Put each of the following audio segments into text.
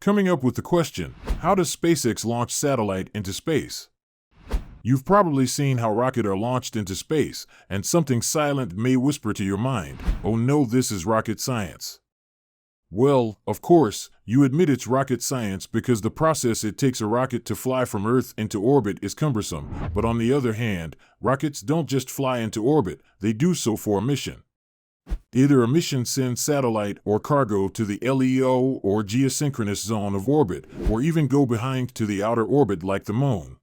Coming up with the question, how does SpaceX launch satellite into space? You've probably seen how rockets are launched into space, and something silent may whisper to your mind, oh no, this is rocket science. Well, of course, you admit it's rocket science because the process it takes a rocket to fly from Earth into orbit is cumbersome, but on the other hand, rockets don't just fly into orbit, they do so for a mission. Either a mission sends satellite or cargo to the LEO or Geosynchronous zone of orbit, or even go behind to the outer orbit like the moon.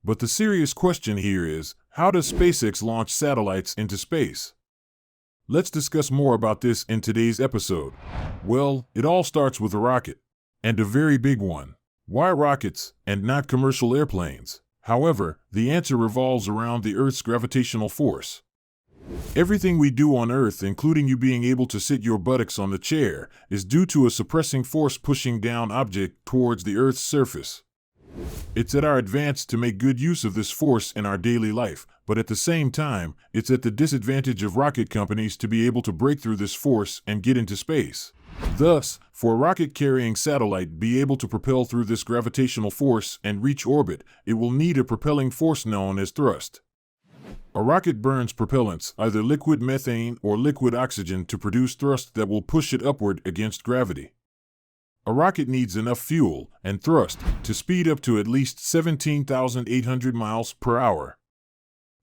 But the serious question here is, how does SpaceX launch satellites into space? Let's discuss more about this in today's episode. Well, it all starts with a rocket, and a very big one. Why rockets, and not commercial airplanes? However, the answer revolves around the Earth's gravitational force. Everything we do on Earth, including you being able to sit your buttocks on the chair, is due to a suppressing force pushing down object towards the Earth's surface. It's at our advantage to make good use of this force in our daily life, but at the same time, it's at the disadvantage of rocket companies to be able to break through this force and get into space. Thus, for a rocket-carrying satellite to be able to propel through this gravitational force and reach orbit, it will need a propelling force known as thrust. A rocket burns propellants, either liquid methane or liquid oxygen, to produce thrust that will push it upward against gravity. A rocket needs enough fuel and thrust to speed up to at least 17,800 miles per hour.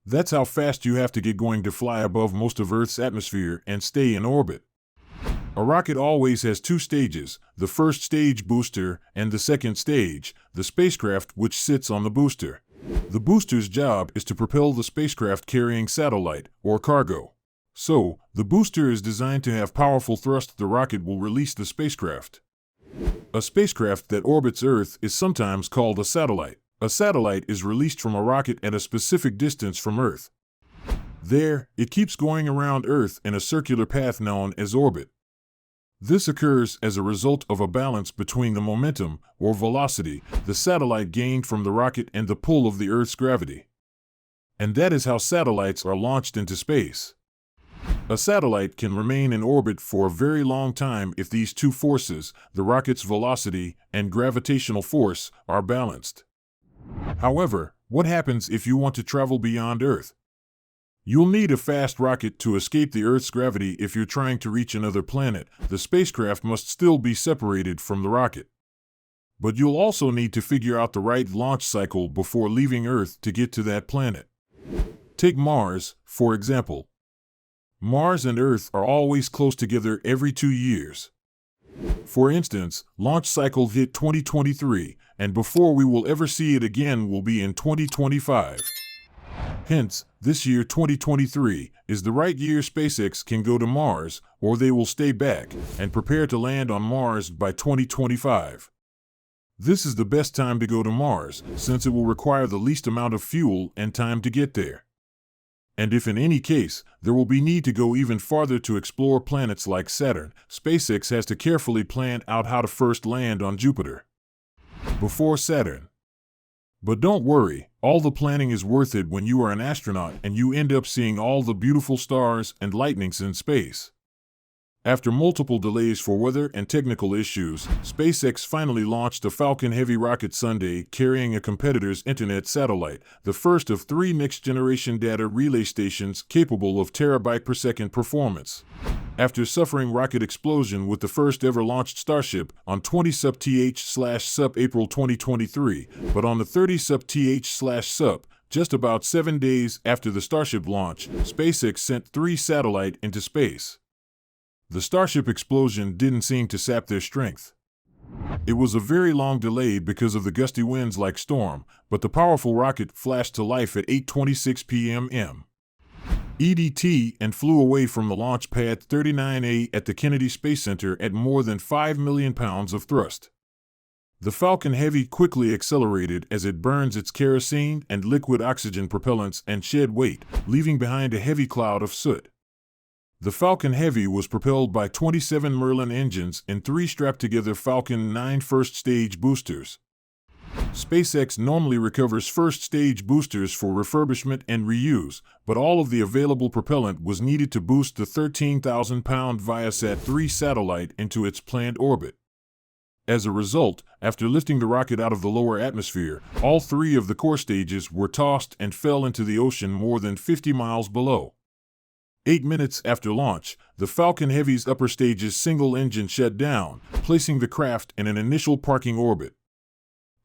That's how fast you have to get going to fly above most of Earth's atmosphere and stay in orbit. A rocket always has two stages, the first stage booster and the second stage, the spacecraft which sits on the booster. The booster's job is to propel the spacecraft carrying satellite or cargo. So, the booster is designed to have powerful thrust the rocket will release the spacecraft. A spacecraft that orbits Earth is sometimes called a satellite. A satellite is released from a rocket at a specific distance from Earth. There, it keeps going around Earth in a circular path known as orbit. This occurs as a result of a balance between the momentum, or velocity, the satellite gained from the rocket and the pull of the Earth's gravity. And that is how satellites are launched into space. A satellite can remain in orbit for a very long time if these two forces, the rocket's velocity and gravitational force, are balanced. However, what happens if you want to travel beyond Earth? You'll need a fast rocket to escape the Earth's gravity. If you're trying to reach another planet, the spacecraft must still be separated from the rocket. But you'll also need to figure out the right launch cycle before leaving Earth to get to that planet. Take Mars, for example. Mars and Earth are always close together every 2 years. For instance, launch cycle hit 2023, and before we will ever see it again will be in 2025. Hence, this year 2023 is the right year SpaceX can go to Mars, or they will stay back and prepare to land on Mars by 2025. This is the best time to go to Mars, since it will require the least amount of fuel and time to get there. And if in any case, there will be need to go even farther to explore planets like Saturn, SpaceX has to carefully plan out how to first land on Jupiter before Saturn. But don't worry, all the planning is worth it when you are an astronaut and you end up seeing all the beautiful stars and lightnings in space. After multiple delays for weather and technical issues, SpaceX finally launched a Falcon Heavy rocket Sunday carrying a competitor's internet satellite, the first of 3 next-generation data relay stations capable of terabyte-per-second performance. After suffering rocket explosion with the first-ever launched Starship on 20/th/Sup April 2023, but on the 30/th/Sup, just about 7 days after the Starship launch, SpaceX sent 3 satellites into space. The Starship explosion didn't seem to sap their strength. It was a very long delay because of the gusty winds like storm, but the powerful rocket flashed to life at 8:26 p.m. EDT and flew away from the launch pad 39A at the Kennedy Space Center at more than 5 million pounds of thrust. The Falcon Heavy quickly accelerated as it burns its kerosene and liquid oxygen propellants and shed weight, leaving behind a heavy cloud of soot. The Falcon Heavy was propelled by 27 Merlin engines and 3 strapped-together Falcon 9 first-stage boosters. SpaceX normally recovers first-stage boosters for refurbishment and reuse, but all of the available propellant was needed to boost the 13,000-pound Viasat-3 satellite into its planned orbit. As a result, after lifting the rocket out of the lower atmosphere, all three of the core stages were tossed and fell into the ocean more than 50 miles below. 8 minutes after launch, the Falcon Heavy's upper stage's single engine shut down, placing the craft in an initial parking orbit.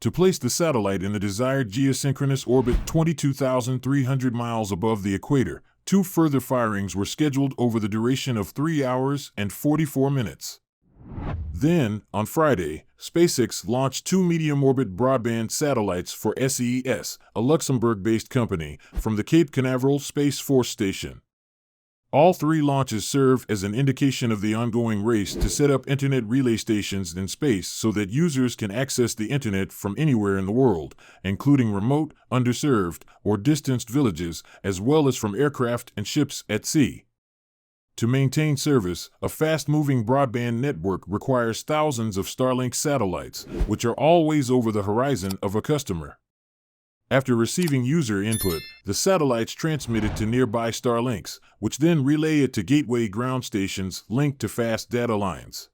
To place the satellite in the desired geosynchronous orbit 22,300 miles above the equator, 2 further firings were scheduled over the duration of 3 hours and 44 minutes. Then, on Friday, Spacex launched 2 medium-orbit broadband satellites for SES, a Luxembourg-based company, from the Cape Canaveral Space Force Station. All 3 launches serve as an indication of the ongoing race to set up internet relay stations in space so that users can access the internet from anywhere in the world, including remote, underserved, or distanced villages, as well as from aircraft and ships at sea. To maintain service, a fast-moving broadband network requires thousands of Starlink satellites, which are always over the horizon of a customer. After receiving user input, the satellites transmit it to nearby Starlinks, which then relay it to gateway ground stations linked to fast data lines.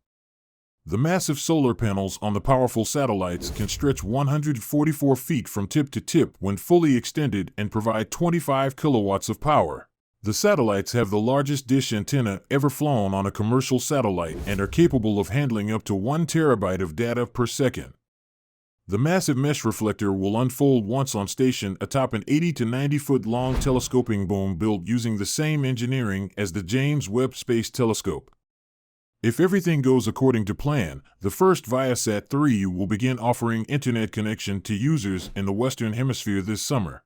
The massive solar panels on the powerful satellites can stretch 144 feet from tip to tip when fully extended and provide 25 kilowatts of power. The satellites have the largest dish antenna ever flown on a commercial satellite and are capable of handling up to 1 terabyte of data per second. The massive mesh reflector will unfold once on station atop an 80 to 90-foot-long telescoping boom built using the same engineering as the James Webb Space Telescope. If everything goes according to plan, the first Viasat 3 will begin offering internet connection to users in the Western Hemisphere this summer.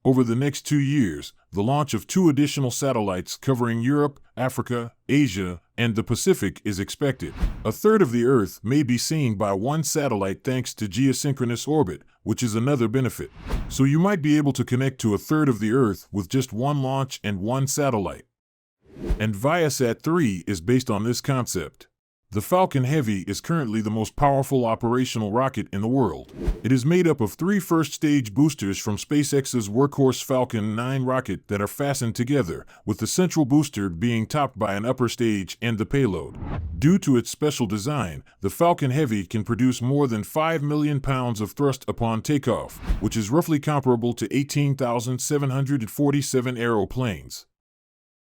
Over the next 2 years, the launch of 2 additional satellites covering Europe, Africa, Asia, and the Pacific is expected. A third of the Earth may be seen by 1 satellite thanks to geosynchronous orbit, which is another benefit. So you might be able to connect to a third of the Earth with just 1 launch and 1 satellite. And Viasat 3 is based on this concept. The Falcon Heavy is currently the most powerful operational rocket in the world. It is made up of 3 first-stage boosters from SpaceX's workhorse Falcon 9 rocket that are fastened together, with the central booster being topped by an upper stage and the payload. Due to its special design, the Falcon Heavy can produce more than 5 million pounds of thrust upon takeoff, which is roughly comparable to 18,747 aeroplanes.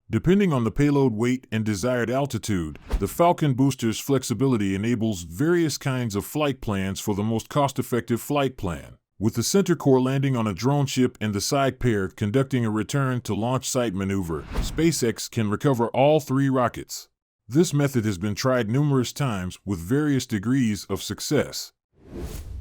Depending on the payload weight and desired altitude, the Falcon booster's flexibility enables various kinds of flight plans for the most cost-effective flight plan. With the center core landing on a drone ship and the side pair conducting a return to launch site maneuver, SpaceX can recover all 3 rockets. This method has been tried numerous times with various degrees of success.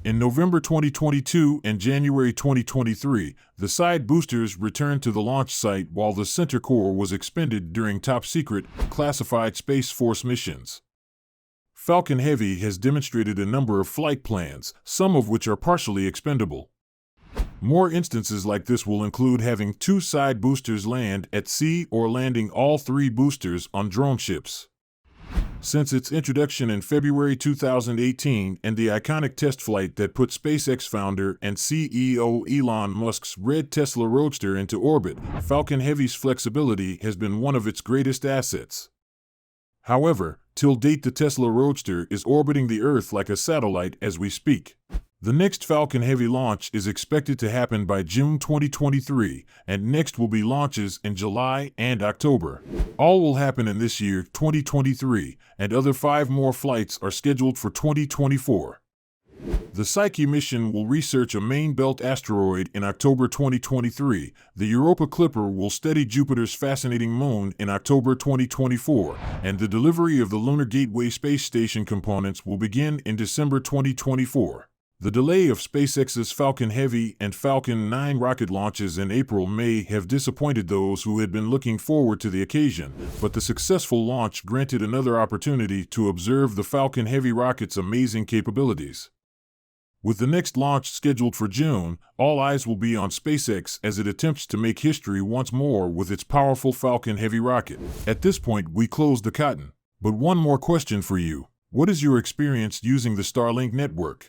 In November 2022 and January 2023, the side boosters returned to the launch site while the center core was expended during top-secret, classified Space Force missions. Falcon Heavy has demonstrated a number of flight plans, some of which are partially expendable. More instances like this will include having 2 side boosters land at sea or landing all 3 boosters on drone ships. Since its introduction in February 2018 and the iconic test flight that put SpaceX founder and CEO Elon Musk's red Tesla Roadster into orbit, Falcon Heavy's flexibility has been one of its greatest assets. However, till date the Tesla Roadster is orbiting the Earth like a satellite as we speak. The next Falcon Heavy launch is expected to happen by June 2023, and next will be launches in July and October. All will happen in this year, 2023, and other 5 more flights are scheduled for 2024. The Psyche mission will research a main belt asteroid in October 2023, the Europa Clipper will study Jupiter's fascinating moon in October 2024, and the delivery of the Lunar Gateway space station components will begin in December 2024. The delay of SpaceX's Falcon Heavy and Falcon 9 rocket launches in April may have disappointed those who had been looking forward to the occasion, but the successful launch granted another opportunity to observe the Falcon Heavy rocket's amazing capabilities. With the next launch scheduled for June, all eyes will be on SpaceX as it attempts to make history once more with its powerful Falcon Heavy rocket. At this point, we close the cotton. But one more question for you. What is your experience using the Starlink network?